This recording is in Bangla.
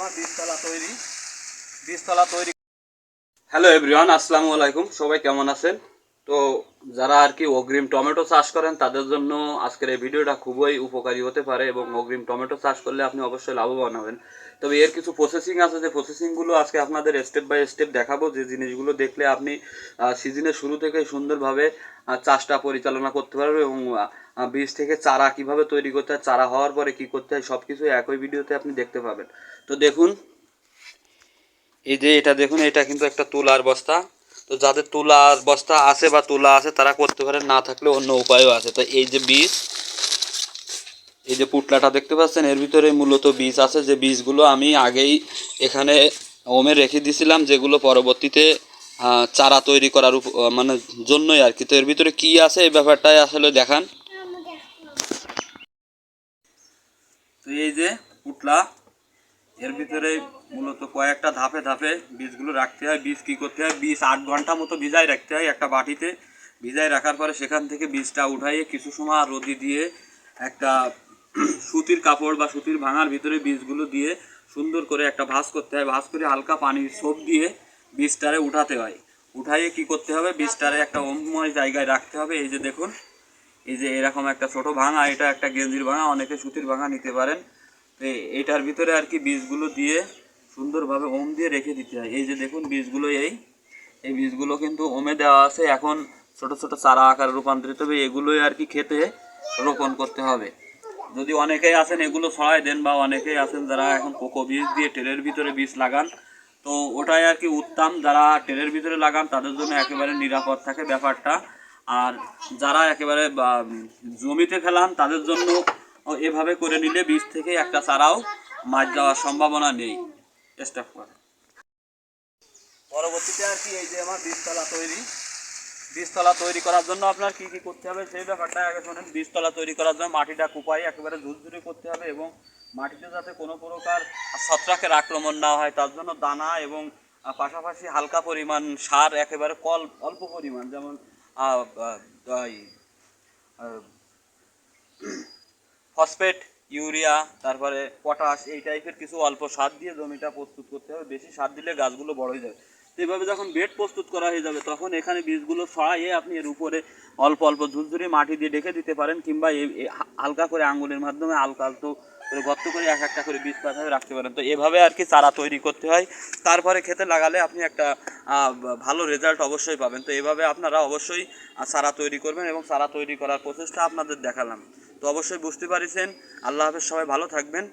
আমার বীজতলা তৈরি। হ্যালো এভরিওয়ান, আসসালামু আলাইকুম। সবাই কেমন আছেন? তো যারা আর কি অগ্রিম টমেটো চাষ করেন তাদের জন্য আজকের এই ভিডিওটা খুবই উপকারী হতে পারে, এবং অগ্রিম টমেটো চাষ করলে আপনি অবশ্যই লাভবান হবেন। তবে এর কিছু প্রসেসিং আছে, যে প্রসেসিংগুলো আজকে আপনাদের স্টেপ বাই স্টেপ দেখাবো, যে জিনিসগুলো দেখলে আপনি সিজনের শুরু থেকে সুন্দরভাবে চাষটা পরিচালনা করতে পারবেন, এবং বীজ থেকে চারা কিভাবে তৈরি করতে হয়, চারা হওয়ার পরে কি করতে হয়, সব কিছু একই ভিডিওতে আপনি দেখতে পাবেন। তো দেখুন, এই যে এটা দেখুন, এটা কিন্তু একটা তুলার বস্তা। তো যাদের তুলার বস্তা আছে বা তুলা আছে তারা করতে পারেন, না থাকলে অন্য উপায়ও আছে। তো এই যে বীজ, এই যে পুটলাটা দেখতে পাচ্ছেন, এর ভিতরে মূলত বীজ আছে, যে বীজগুলো আমি আগেই এখানে ওমে রেখে দিয়েছিলাম, যেগুলো পরবর্তীতে চারা তৈরি করার মানে জন্যই আর কি। তো এর ভিতরে কি আছে এই ব্যাপারটাই আসলে দেখান। তো এই যে পুটলা, এর ভিতরে মূলত কয়েকটা ধাপে ধাপে বীজগুলো রাখতে হয়। বীজ কী করতে হয়, বীজ 8 ঘন্টা মতো ভিজায় রাখতে হয় একটা বাটিতে। ভিজায় রাখার পরে সেখান থেকে বীজটা উঠাইয়ে কিছু সময় রোদি দিয়ে একটা সুতির কাপড় বা সুতির ভাঙার ভিতরে বীজগুলো দিয়ে সুন্দর করে একটা ভাঁজ করতে হয়। ভাঁজ করে হালকা পানির ছোপ দিয়ে বীজটারে উঠাতে হয়। উঠাইয়ে কি করতে হবে, বীজটারে একটা অম্বময় জায়গায় রাখতে হবে। এই যে দেখুন, এই যে এরকম একটা ছোট ভাঙা, এটা একটা গেঞ্জির ভাঙা, অনেকে সুতির ভাঙা নিতে পারেন। তো এটার ভিতরে আর কি বীজগুলো দিয়ে সুন্দরভাবে ওম দিয়ে রেখে দিতে হয়। এই যে দেখুন বীজগুলো, এই বীজগুলো কিন্তু ওমে দেওয়া আছে। এখন ছোট ছোট চারা আকারে রূপান্তরিত হবে, এগুলোই আর কি খেতে রোপণ করতে হবে। যদি অনেকেই আছেন এগুলো ছড়াই দেন, বা অনেকেই আছেন যারা এখন কোকো বীজ দিয়ে ট্রের ভিতরে বীজ লাগান, তো ওটাই আর কি উত্তম। যারা ট্রের ভিতরে লাগান তাদের জন্য একেবারে নিরাপদ থাকে ব্যাপারটা। আর যারা একেবারে জমিতে ফেলান তাদের জন্য এভাবে করে নিলে বীজ থেকে একটা চারাও মার যাওয়ার সম্ভাবনা নেই। স্টাফ করে পরবর্তীতে আর কি, এই যে আমার বীজতলা তৈরি করার জন্য আপনার কি কি করতে হবে সেই ব্যাপারটা আগে শোনেন। বীজতলা তৈরি করার জন্য মাটিটা কুপাই একেবারে ঝুরঝুরে করতে হবে, এবং মাটিতে যাতে কোনো প্রকার ছত্রাকের আক্রমণ না হয় তার জন্য দানা এবং পাশাপাশি হালকা পরিমাণ সার, একেবারে অল্প পরিমাণ, যেমন ফসফেট, ইউরিয়া, তারপরে পটাশ, এই টাইপের কিছু অল্প সার দিয়ে জমিটা প্রস্তুত করতে হবে। বেশি সার দিলে গাছগুলো বড় হয়ে যাবে। তো এইভাবে যখন বেড প্রস্তুত করা হয়ে যাবে তখন এখানে বীজগুলো ছড়াইয়ে আপনি এর উপরে অল্প অল্প ঝুরঝুরি মাটি দিয়ে ঢেকে দিতে পারেন, কিংবা হালকা করে আঙ্গুলের মাধ্যমে হালকা আলতো করে গর্ত করে এক একটা করে বীজ পাতায় রাখতে পারেন। তো এভাবে আর কি চারা তৈরি করতে হয়। তারপরে খেতে লাগালে আপনি একটা ভালো রেজাল্ট অবশ্যই পাবেন। তো এভাবে আপনারা অবশ্যই চারা তৈরি করবেন, এবং চারা তৈরি করার প্রচেষ্টা আপনাদের দেখালাম। তো অবশ্যই বুঝতে পারছেন। আল্লাহ হাফেজ, সবাই ভালো থাকবেন।